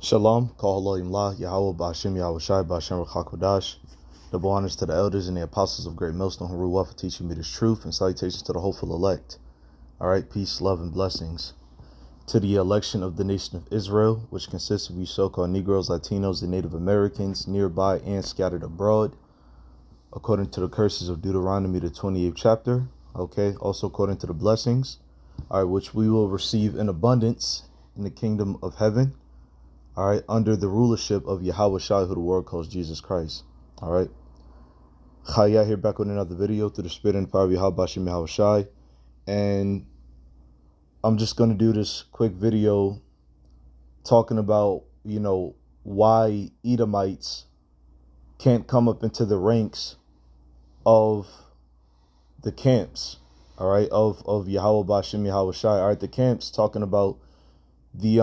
Shalom, Kol Halolim Yahweh Ba'Shem Yahweh Shai Ba'Shem Rachak. Double honors to the elders and the apostles of Great Millstone who rule well for teaching me this truth, and salutations to the hopeful elect. Alright, peace, love, and blessings. To the election of the nation of Israel, which consists of you so-called Negroes, Latinos, and Native Americans, nearby and scattered abroad, according to the curses of Deuteronomy, the 28th chapter. Okay, also according to the blessings, alright, which we will receive in abundance in the kingdom of heaven. All right, under the rulership of Yahweh Shai, who the world calls Jesus Christ. All right. Chaya here back with another video through the spirit and power of Yahweh Ba'Shem Yahweh Shai. And I'm just going to do this quick video talking about, why Edomites can't come up into the ranks of the camps, all right, of Yahweh Ba'Shem Yahweh Shai. All right, the camps talking about the,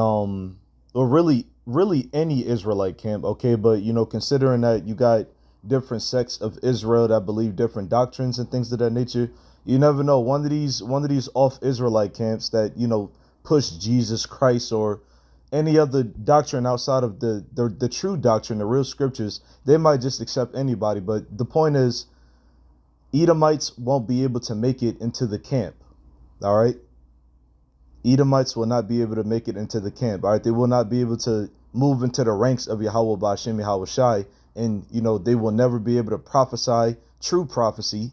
or really any Israelite camp, okay? But, considering that you got different sects of Israel that believe different doctrines and things of that nature, you never know. One of these off Israelite camps that, push Jesus Christ or any other doctrine outside of the true doctrine, the real scriptures, they might just accept anybody. But the point is, Edomites won't be able to make it into the camp, all right? Edomites will not be able to make it into the camp, all right? They will not be able to move into the ranks of Yahweh Ba'Shem Yahweh Shai, and, they will never be able to prophesy true prophecy,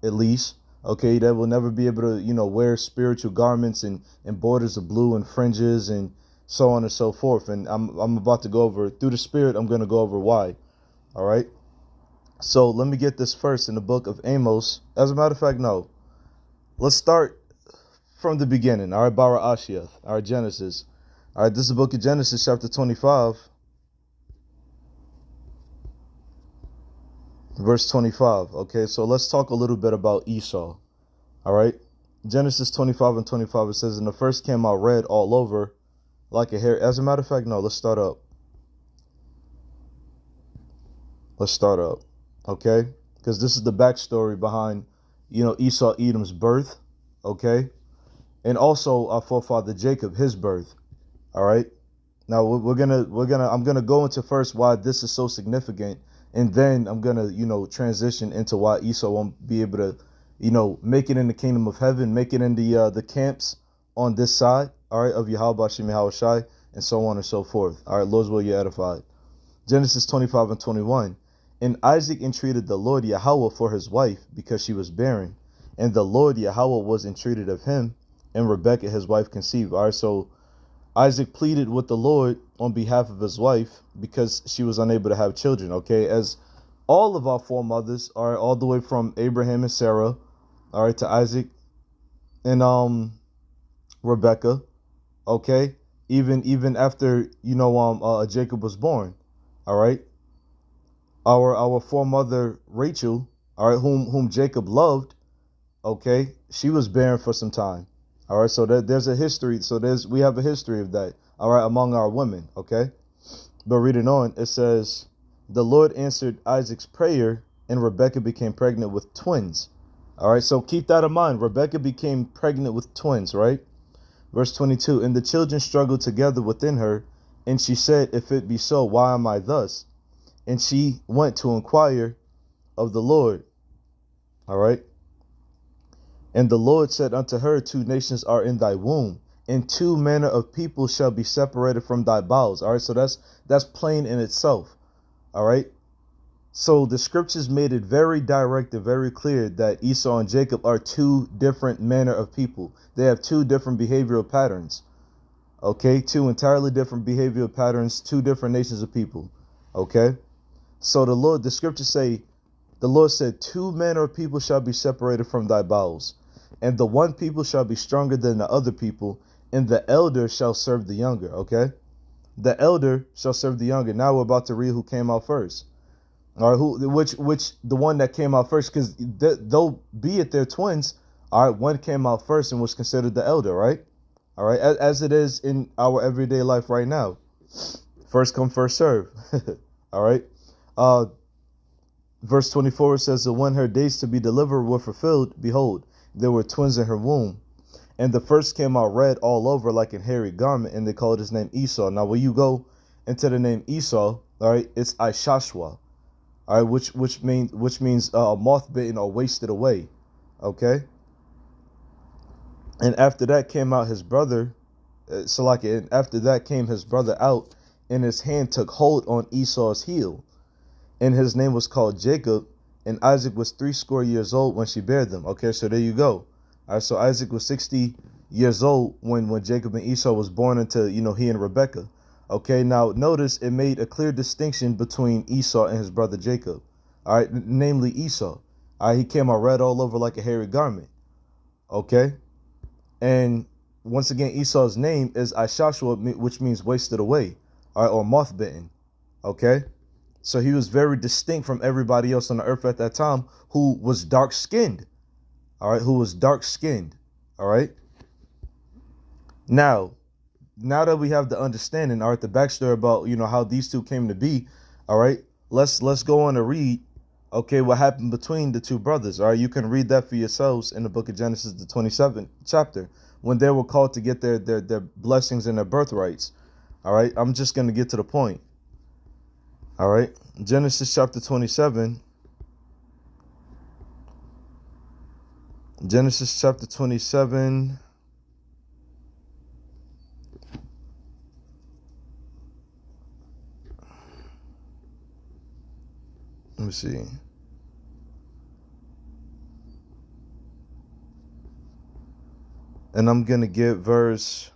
at least, okay? They will never be able to, wear spiritual garments and borders of blue and fringes and so on and so forth. And I'm about to go over, through the spirit, I'm going to go over why, all right? So let me get this first in the book of Amos. As a matter of fact, no. Let's start from the beginning, all right? Bara Ashiath, all right, Genesis. All right, this is the book of Genesis, chapter 25, verse 25. Okay, so let's talk a little bit about Esau. All right, Genesis 25 and 25, it says, and the first came out red all over like a hair. As a matter of fact, no, let's start up. Okay, because this is the backstory behind, Esau, Edom's birth, okay, and also our forefather Jacob, his birth. All right. Now I'm gonna go into first why this is so significant, and then I'm gonna transition into why Esau won't be able to make it in the kingdom of heaven, make it in the camps on this side, all right, of Yahweh Ba'Shem Yahweh Shai, and so on and so forth. All right, Lord's will, you're edified. Genesis 25 and 21. And Isaac entreated the Lord Yahweh for his wife because she was barren, and the Lord Yahweh was entreated of him, and Rebekah his wife conceived. All right, so Isaac pleaded with the Lord on behalf of his wife because she was unable to have children, okay? As all of our foremothers, all right, all the way from Abraham and Sarah, all right, to Isaac and Rebekah, okay? Even after, Jacob was born, all right? Our foremother Rachel, all right, whom Jacob loved, okay, she was barren for some time. All right, so there's a history. So we have a history of that, all right, among our women, okay? But reading on, it says, the Lord answered Isaac's prayer, and Rebekah became pregnant with twins. All right, so keep that in mind. Rebekah became pregnant with twins, right? Verse 22, and the children struggled together within her, and she said, if it be so, why am I thus? And she went to inquire of the Lord, all right? And the Lord said unto her, two nations are in thy womb, and two manner of people shall be separated from thy bowels. All right, so that's plain in itself. All right. So the scriptures made it very direct and very clear that Esau and Jacob are two different manner of people. They have two different behavioral patterns. Okay, two entirely different behavioral patterns, two different nations of people. Okay. So the scriptures say, the Lord said, two manner of people shall be separated from thy bowels. And the one people shall be stronger than the other people, and the elder shall serve the younger, okay? The elder shall serve the younger. Now we're about to read who came out first. All right, which the one that came out first, because though be it they're twins, all right, one came out first and was considered the elder, right? All right, as it is in our everyday life right now. First come, first serve. All right. Verse 24 says, that when her days to be delivered were fulfilled, behold, there were twins in her womb. And the first came out red all over like a hairy garment, and they called his name Esau. Now, when you go into the name Esau, all right, it's Ishashwa, all right, which means moth bitten or wasted away, okay. And after that came out his brother, and after that came his brother out, and his hand took hold on Esau's heel, and his name was called Jacob. And Isaac was 60 years old when she bare them. Okay, so there you go. All right, so Isaac was 60 years old when Jacob and Esau was born into, he and Rebekah. Okay, now notice it made a clear distinction between Esau and his brother Jacob. All right, namely Esau. All right, he came out red all over like a hairy garment. Okay, and once again, Esau's name is Ishashua, which means wasted away, all right, or moth bitten. Okay. So he was very distinct from everybody else on the earth at that time who was dark skinned. All right. Who was dark skinned. All right. Now that we have the understanding, all right, the backstory about, how these two came to be. All right. Let's go on to read, okay, what happened between the two brothers. All right. You can read that for yourselves in the book of Genesis, the 27th chapter, when they were called to get their blessings and their birthrights. All right. I'm just going to get to the point. All right, Genesis chapter 27. Genesis chapter 27. Let me see. And I'm going to get verse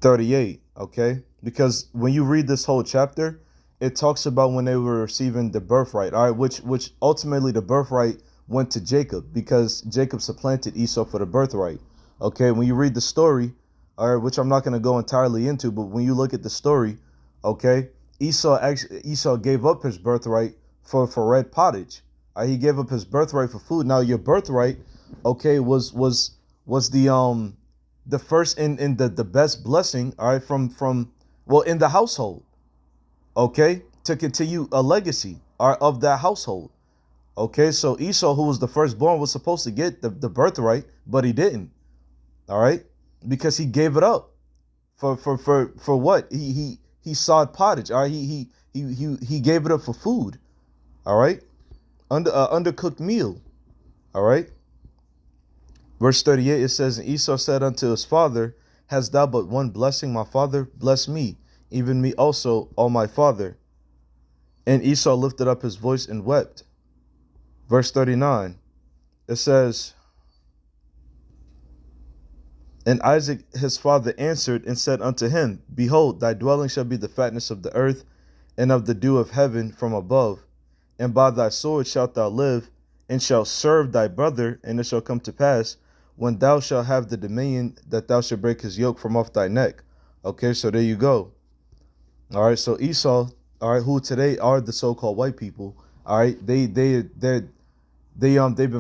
38, okay? Because when you read this whole chapter, it talks about when they were receiving the birthright, all right, which ultimately the birthright went to Jacob because Jacob supplanted Esau for the birthright. Okay, when you read the story, all right, which I'm not going to go entirely into, but when you look at the story, okay, Esau gave up his birthright for red pottage. He gave up his birthright for food. Now your birthright, okay, was the first in the best blessing, all right, from in the household, okay, to continue a legacy, all right, of that household. Okay, so Esau, who was the firstborn, was supposed to get the birthright, but he didn't. All right, because he gave it up for what? He sawed pottage. All right, he gave it up for food. All right, undercooked meal. All right. Verse 38, it says, and Esau said unto his father, hast thou but one blessing, my father? Bless me, even me also, O my father. And Esau lifted up his voice and wept. Verse 39, it says, and Isaac his father answered and said unto him, behold, thy dwelling shall be the fatness of the earth, and of the dew of heaven from above. And by thy sword shalt thou live, and shalt serve thy brother, and it shall come to pass, when thou shalt have the dominion, that thou shalt break his yoke from off thy neck. Okay, so there you go. All right, so Esau, all right, who today are the so-called white people, all right, they've been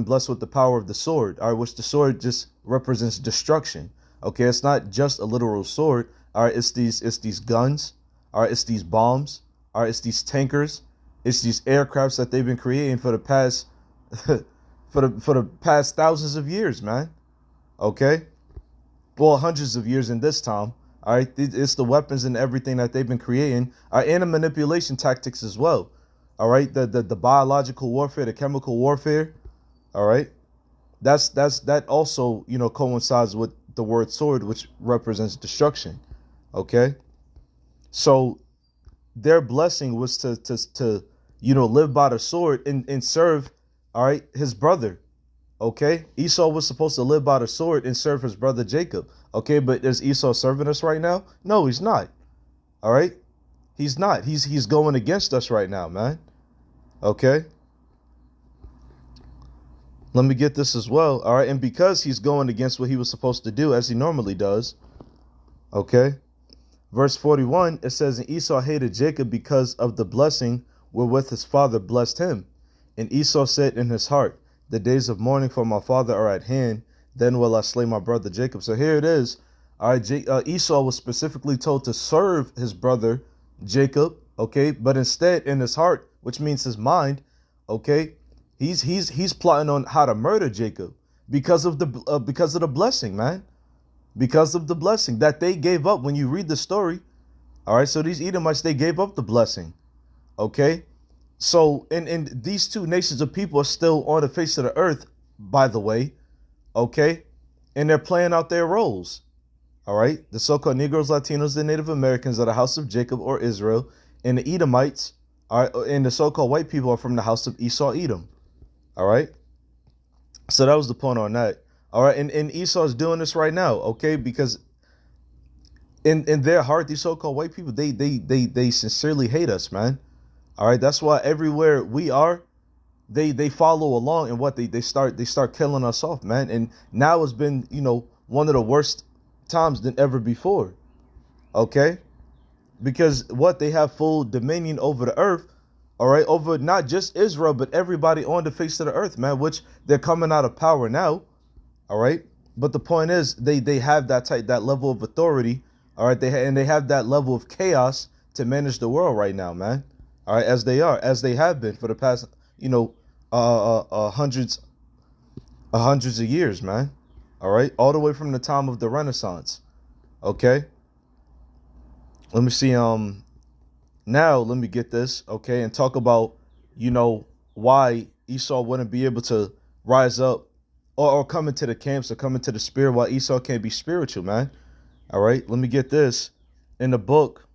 blessed with the power of the sword, all right, which the sword just represents destruction. Okay, it's not just a literal sword, all right, it's these guns, all right, it's these bombs, all right, it's these tankers, it's these aircrafts that they've been creating for the past for the past thousands of years, man. Okay, well, hundreds of years in this time. All right, it's the weapons and everything that they've been creating, and the manipulation tactics as well. All right, the biological warfare, the chemical warfare. All right, that also coincides with the word sword, which represents destruction. Okay, so their blessing was to live by the sword and serve, all right, his brother. Okay, Esau was supposed to live by the sword and serve his brother Jacob. Okay, but is Esau serving us right now? No, he's not. All right, he's not. He's going against us right now, man. Okay, let me get this as well. All right, and because he's going against what he was supposed to do, as he normally does. Okay, verse 41, it says, and Esau hated Jacob because of the blessing wherewith his father blessed him. And Esau said in his heart, the days of mourning for my father are at hand, then will I slay my brother Jacob. So here it is. All right, Esau was specifically told to serve his brother Jacob, okay, but instead in his heart, which means his mind, okay, he's plotting on how to murder Jacob because of the blessing, man. because of the blessing that they gave up. When you read the story, all right, so these Edomites, they gave up the blessing. Okay, so and these two nations of people are still on the face of the earth, by the way. Okay, and they're playing out their roles. All right, the so-called Negroes, Latinos, the Native Americans are the house of Jacob or Israel, and the Edomites are, and the so-called white people are from the house of Esau, Edom. All right, so that was the point on that. All right, and Esau is doing this right now. Okay, because in their heart, these so-called white people, they sincerely hate us, man. All right, that's why everywhere we are, they follow along, and what they start killing us off, man. And now it's been, you know, one of the worst times than ever before. Okay, because what they have full dominion over the earth. All right, over not just Israel but everybody on the face of the earth, man. Which they're coming out of power now. All right, but the point is they have that level of authority. All right, they have that level of chaos to manage the world right now, man. All right, as they have been for the past, you know, hundreds of years, man. All right, all the way from the time of the Renaissance. Okay, let me see. Now let me get this. Okay, and talk about, you know, why Esau wouldn't be able to rise up or come into the camps or come into the spirit, while Esau can't be spiritual, man. All right, let me get this. In the book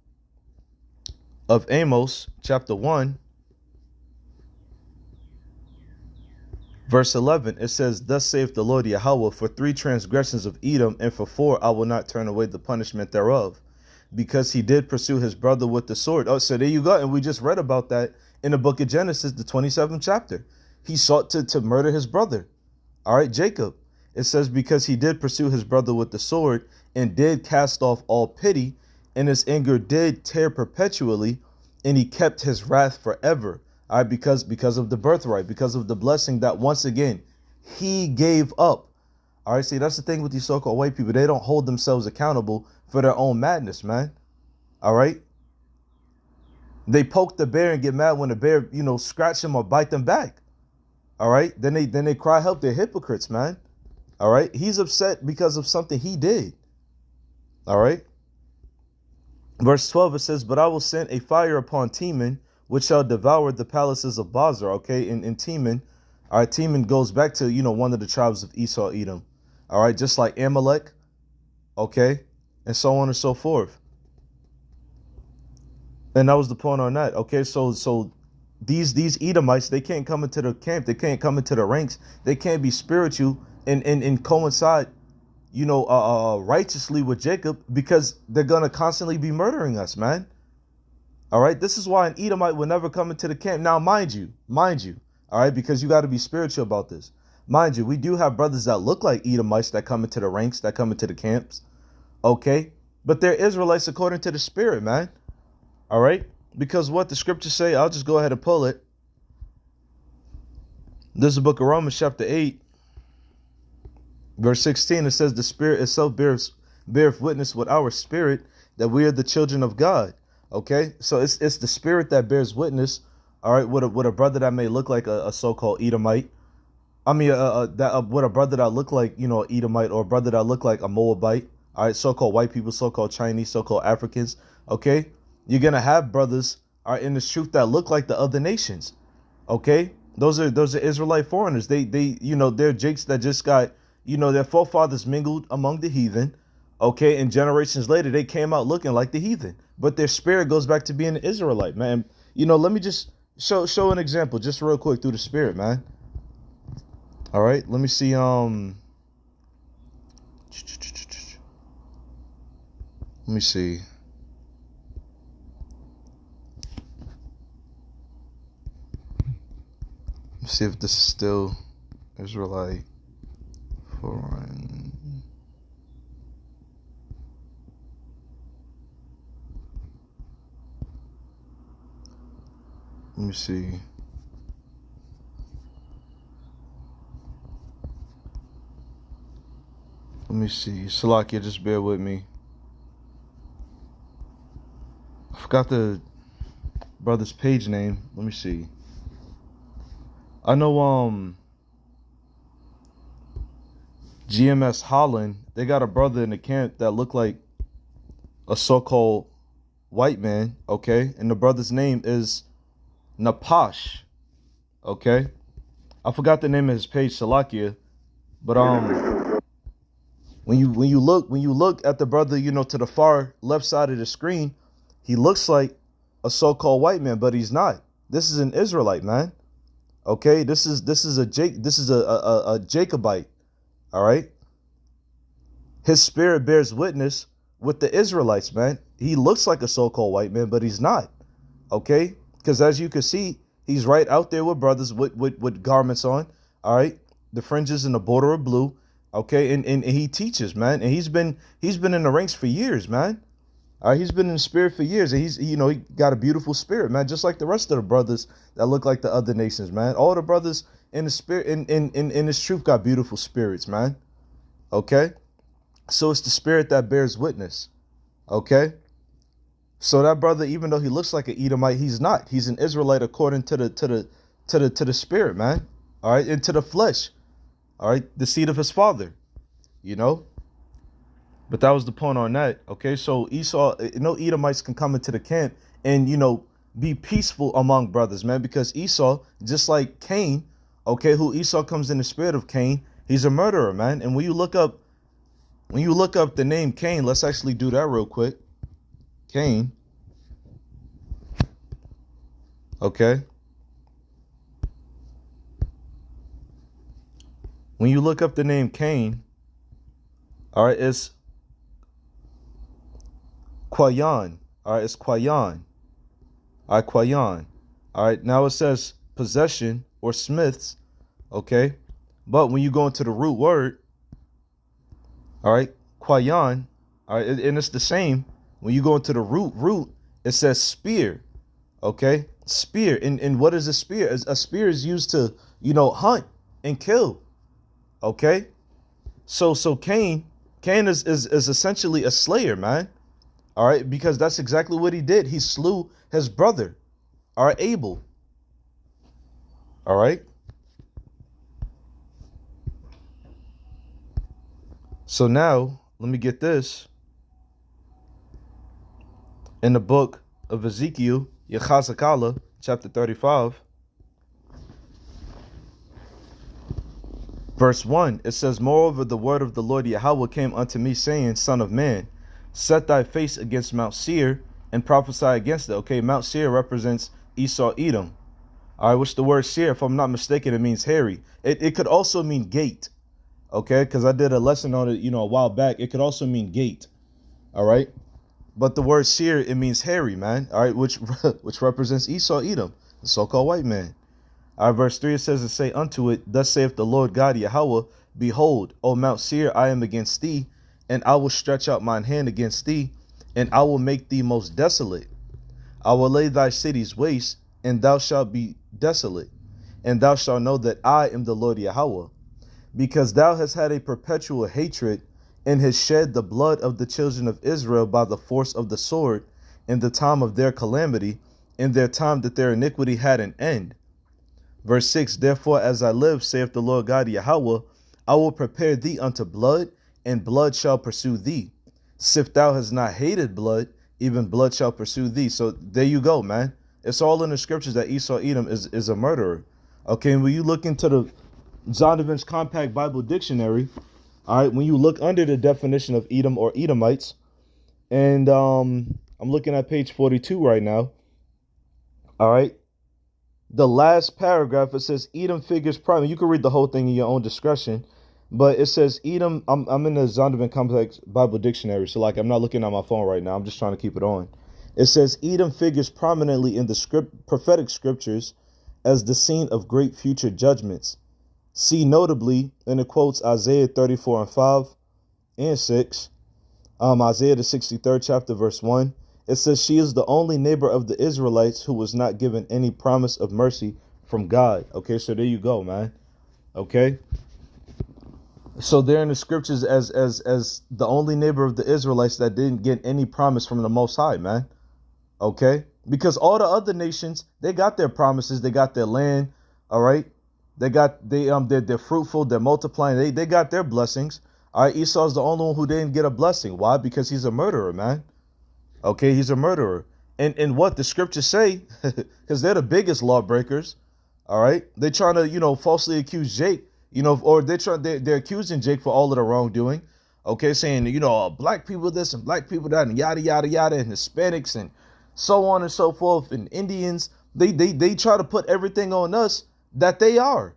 of Amos, chapter 1, verse 11, it says, "Thus saith the Lord Yahweh, for 3 transgressions of Edom, and for 4 I will not turn away the punishment thereof, because he did pursue his brother with the sword." Oh, so there you go. And we just read about that in the book of Genesis, the 27th chapter. He sought to murder his brother. All right, Jacob. It says, because he did pursue his brother with the sword, and did cast off all pity, and his anger did tear perpetually, and he kept his wrath forever. All right, because of the birthright, because of the blessing that once again he gave up. All right, see, that's the thing with these so-called white people. They don't hold themselves accountable for their own madness, man. All right, they poke the bear and get mad when the bear, you know, scratch them or bite them back. All right, then they cry help. They're hypocrites, man. All right, he's upset because of something he did. All right, verse 12, it says, "But I will send a fire upon Teman, which shall devour the palaces of Bozrah." Okay, in Teman, all right, Teman goes back to, you know, one of the tribes of Esau, Edom. All right, just like Amalek. Okay, and so on and so forth. And that was the point on that. Okay, so these Edomites, they can't come into the camp, they can't come into the ranks, they can't be spiritual and coincide, you know, righteously with Jacob, because they're gonna constantly be murdering us, man. All right, this is why an Edomite will never come into the camp. Now, mind you, all right, because you got to be spiritual about this. Mind you, we do have brothers that look like Edomites that come into the ranks, that come into the camps. Okay, but they're Israelites according to the spirit, man. All right, because what the scriptures say, I'll just go ahead and pull it. This is the book of Romans, chapter 8, verse 16. It says, "The spirit itself beareth witness with our spirit that we are the children of God." Okay, so it's the spirit that bears witness. All right, with a brother that may look like a so-called Edomite. I mean, with a brother that look like, you know, an Edomite, or a brother that look like a Moabite. All right, so-called white people, so-called Chinese, so-called Africans. Okay, you're gonna have brothers, all right, in the truth that look like the other nations. Okay, those are Israelite foreigners. They you know, they're jakes that just got, you know, their forefathers mingled among the heathen. Okay, and generations later they came out looking like the heathen, but their spirit goes back to being an Israelite, man. You know, let me just show an example just real quick through the spirit, man. All right, let me see. Let me see. Let's see if this is still Israelite foreign. Let me see. Let me see. Salakia, just bear with me. I forgot the brother's page name. Let me see. I know GMS Holland, they got a brother in the camp that looked like a so-called white man, okay? And the brother's name is Napash, okay? I forgot the name of his page, Salakia, but when you look at the brother, you know, to the far left side of the screen, he looks like a so-called white man, but he's not. This is an Israelite, man. Okay, this is a Jacobite. All right. His spirit bears witness with the Israelites, man. He looks like a so-called white man, but he's not. Okay, because as you can see, he's right out there with brothers with garments on. All right, the fringes and the border of blue. Okay, and he teaches, man, and he's been in the ranks for years, man. All right, he's been in the spirit for years, and he got a beautiful spirit, man, just like the rest of the brothers that look like the other nations, man. All the brothers in the spirit, in this truth, got beautiful spirits, man. Okay, so it's the spirit that bears witness. Okay, so that brother, even though he looks like an Edomite, he's not. He's an Israelite according to the spirit, man. All right, and to the flesh. All right, the seed of his father, you know. But that was the point on that. Okay, so Esau, no Edomites can come into the camp and, you know, be peaceful among brothers, man, because Esau, just like Cain, okay, who Esau comes in the spirit of Cain, he's a murderer, man. And when you look up the name Cain, let's actually do that real quick. Cain. Okay. When you look up the name Cain, all right, it's Kwayan. All right, it's Kwayan. All right, Kwayan. All right, now it says possession or smiths. Okay, but when you go into the root word, all right, Kwayan. All right, and it's the same. When you go into the root, it says spear. Okay, spear. And what is a spear? A spear is used to, you know, hunt and kill. Okay, so Cain is essentially a slayer, man. All right, because that's exactly what he did. He slew his brother, all right, Abel. All right. So now let me get this. In the book of Ezekiel, Yechazakala, chapter 35. Verse 1, it says, moreover, the word of the Lord Yahweh came unto me, saying, Son of man, set thy face against Mount Seir and prophesy against it. Okay, Mount Seir represents Esau, Edom. All right, which the word Seir, if I'm not mistaken, it means hairy. It could also mean gate. Okay, because I did a lesson on it, you know, a while back. It could also mean gate. All right, but the word Seir, it means hairy, man. All right, which represents Esau, Edom, the so-called white man. All right, verse 3, it says, and say unto it, thus saith the Lord God Yahweh, behold, O Mount Seir, I am against thee, and I will stretch out mine hand against thee, and I will make thee most desolate. I will lay thy cities waste, and thou shalt be desolate, and thou shalt know that I am the Lord Yahweh, because thou hast had a perpetual hatred, and hast shed the blood of the children of Israel by the force of the sword, in the time of their calamity, in their time that their iniquity had an end. Verse 6, therefore, as I live, saith the Lord God Yahweh, I will prepare thee unto blood, and blood shall pursue thee. If thou hast not hated blood, even blood shall pursue thee. So there you go, man. It's all in the scriptures that Esau, Edom is a murderer. Okay, and when you look into the Zondervan's Compact Bible Dictionary, all right, when you look under the definition of Edom or Edomites, and I'm looking at page 42 right now, all right, the last paragraph, it says Edom figures primarily. You can read the whole thing in your own discretion, but it says Edom. I'm in the Zondervan Complex Bible Dictionary, so like I'm not looking at my phone right now. I'm just trying to keep it on. It says Edom figures prominently in the prophetic scriptures as the scene of great future judgments. See notably, and it quotes Isaiah 34 and 5 and 6, Isaiah the 63rd chapter verse 1. It says she is the only neighbor of the Israelites who was not given any promise of mercy from God. Okay, so there you go, man. Okay. So they're in the scriptures as the only neighbor of the Israelites that didn't get any promise from the Most High, man. Okay. Because all the other nations, they got their promises. They got their land. All right. They're fruitful, they're multiplying, they got their blessings. All right, Esau's the only one who didn't get a blessing. Why? Because he's a murderer, man. Okay, he's a murderer. And what the scriptures say, because they're the biggest lawbreakers. All right, they're trying to, falsely accuse Jake, or they're accusing Jake for all of the wrongdoing. Okay, saying, black people this and black people that and yada yada yada, and Hispanics and so on and so forth, and Indians. They try to put everything on us that they are.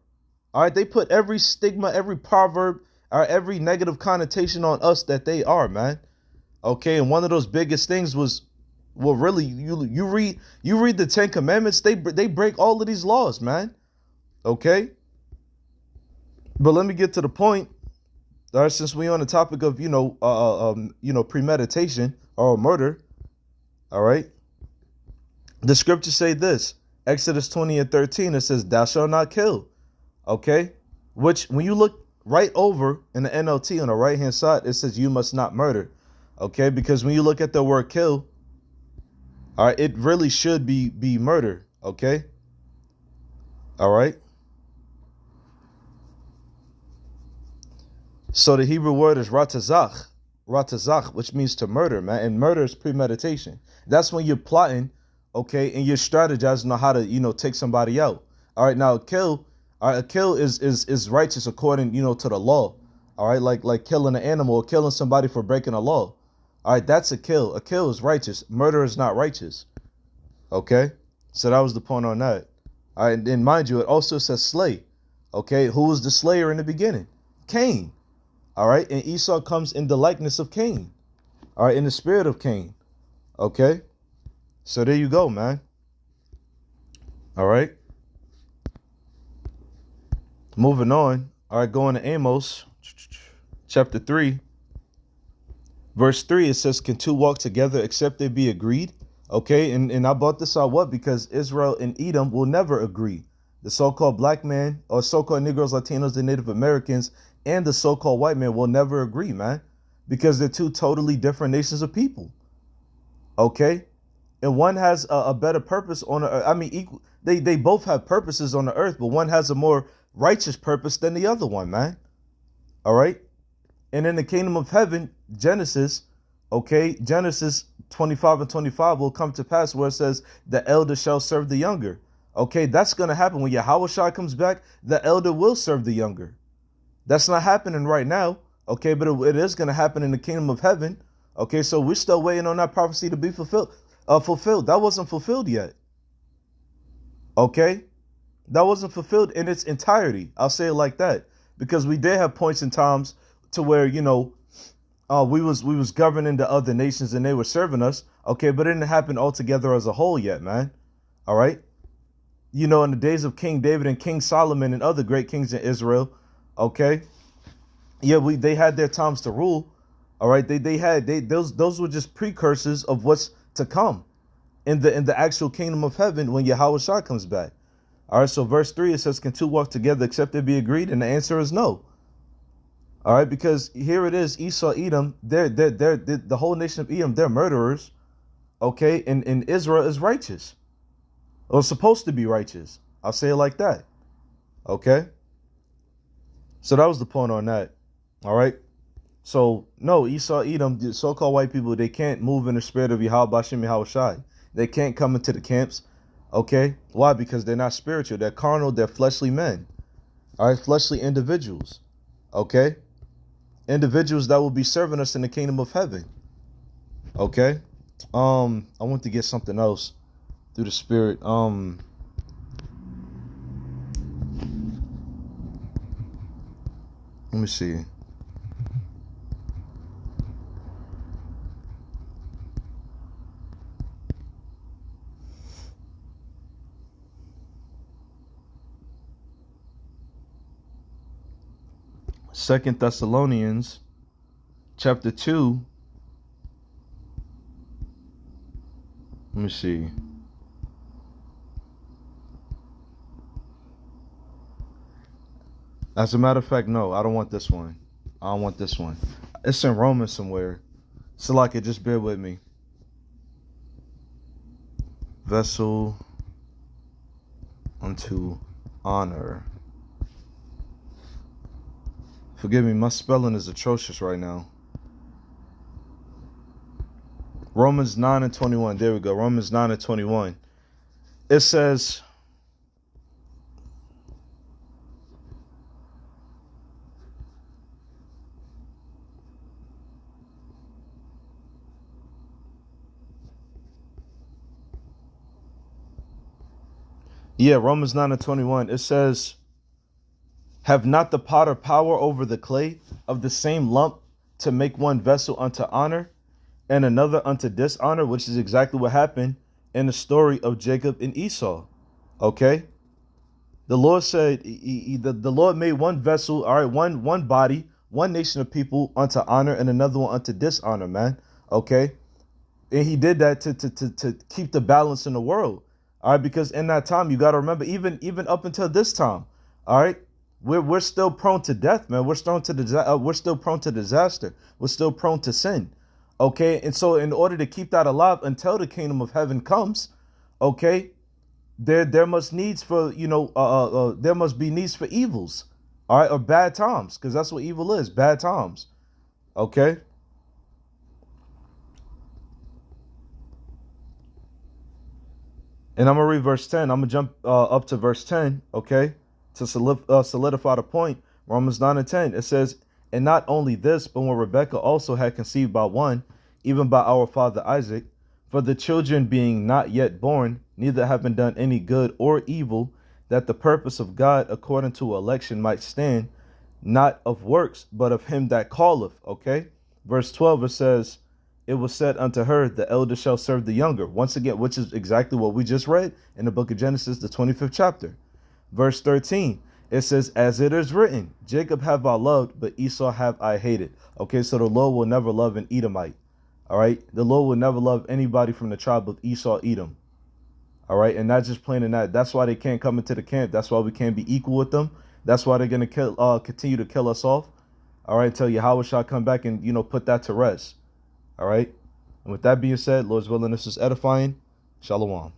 All right, they put every stigma, every proverb, or every negative connotation on us that they are, man. Okay, and one of those biggest things was, well, really, you read the Ten Commandments, they break all of these laws, man. Okay, but let me get to the point. All right, since we're on the topic of premeditation or murder, all right, the scriptures say this. Exodus 20:13, it says, "Thou shalt not kill." Okay, which when you look right over in the NLT on the right hand side, it says, "You must not murder." Okay, because when you look at the word "kill," all right, it really should be murder. Okay, all right. So the Hebrew word is ratazach, which means to murder, man. And murder is premeditation. That's when you're plotting, okay, and you're strategizing on how to, take somebody out. All right, now a kill is righteous according, to the law. All right, like killing an animal or killing somebody for breaking a law. All right, that's a kill. A kill is righteous. Murder is not righteous. Okay, so that was the point on that. All right, and mind you, it also says slay. Okay, who was the slayer in the beginning? Cain. All right, and Esau comes in the likeness of Cain. All right, in the spirit of Cain. Okay, so there you go, man. All right, moving on. All right, going to Amos chapter 3, verse 3. It says, "Can two walk together except they be agreed?" Okay, and I brought this out what? Because Israel and Edom will never agree. The so-called black man, or so-called Negroes, Latinos, the Native Americans, and the so-called white man will never agree, man, because they're two totally different nations of people. Okay, and one has a better purpose on the, I mean, equal. They both have purposes on the earth, but one has a more righteous purpose than the other one, man. All right, and in the kingdom of heaven, Genesis 25:25 will come to pass where it says, "The elder shall serve the younger." Okay, that's going to happen when Yahushua comes back. The elder will serve the younger. That's not happening right now. Okay, but it is going to happen in the kingdom of heaven. Okay, so we're still waiting on that prophecy to be fulfilled. That wasn't fulfilled yet. Okay, that wasn't fulfilled in its entirety. I'll say it like that, because we did have points in times to where we was governing the other nations and they were serving us. Okay, but it didn't happen altogether as a whole yet, man. All right. In the days of King David and King Solomon and other great kings in Israel, okay, yeah, they had their times to rule. All right, those were just precursors of what's to come in the actual kingdom of heaven when Yahushua comes back. All right, so verse 3, it says, "Can two walk together except they be agreed?" And the answer is no. All right, because here it is, Esau, Edom, they're the whole nation of Edom, they're murderers. Okay, and Israel is righteous. Or supposed to be righteous. I'll say it like that. Okay? So that was the point on that. All right? So, no, Esau, Edom, the so-called white people, they can't move in the spirit of Yahweh Bashem Yahushai. They can't come into the camps. Okay? Why? Because they're not spiritual. They're carnal. They're fleshly men. All right? Fleshly individuals. Okay? Individuals that will be serving us in the kingdom of heaven. Okay? I want to get something else through the spirit. Let me see. Second Thessalonians chapter 2. Let me see. As a matter of fact, no, I don't want this one. I don't want this one. It's in Romans somewhere. So like it, just bear with me. Vessel unto honor. Forgive me, my spelling is atrocious right now. Romans 9 and 21. There we go. Romans 9 and 21. It says, Romans 9 and 21. It says, have not the potter power over the clay of the same lump to make one vessel unto honor and another unto dishonor, which is exactly what happened in the story of Jacob and Esau. Okay. The Lord said, the Lord made one vessel, all right, one body, one nation of people unto honor and another one unto dishonor, man. Okay. And he did that to keep the balance in the world. All right, because in that time, you got to remember, even up until this time, all right, we're still prone to death, man. We're still prone to disaster. We're still prone to sin. Okay, and so in order to keep that alive until the kingdom of heaven comes, okay, there must needs for there must be needs for evils, all right, or bad times, because that's what evil is, bad times. Okay. And I'm gonna read verse 10. I'm gonna jump up to verse 10, okay, to solidify the point. Romans 9 and 10. It says, and not only this, but when Rebekah also had conceived by one, even by our father Isaac, for the children being not yet born, neither having done any good or evil, that the purpose of God according to election might stand, not of works, but of him that calleth. Okay. Verse 12, it says, it was said unto her, the elder shall serve the younger. Once again, which is exactly what we just read in the book of Genesis, the 25th chapter. Verse 13, it says, as it is written, Jacob have I loved, but Esau have I hated. Okay, so the Lord will never love an Edomite. All right, the Lord will never love anybody from the tribe of Esau, Edom. All right, and not just plain in that. That's why they can't come into the camp. That's why we can't be equal with them. That's why they're going to continue to kill us off. All right, until Yahweh shall come back and, put that to rest. All right, and with that being said, Lord's willing, this is edifying. Shalom.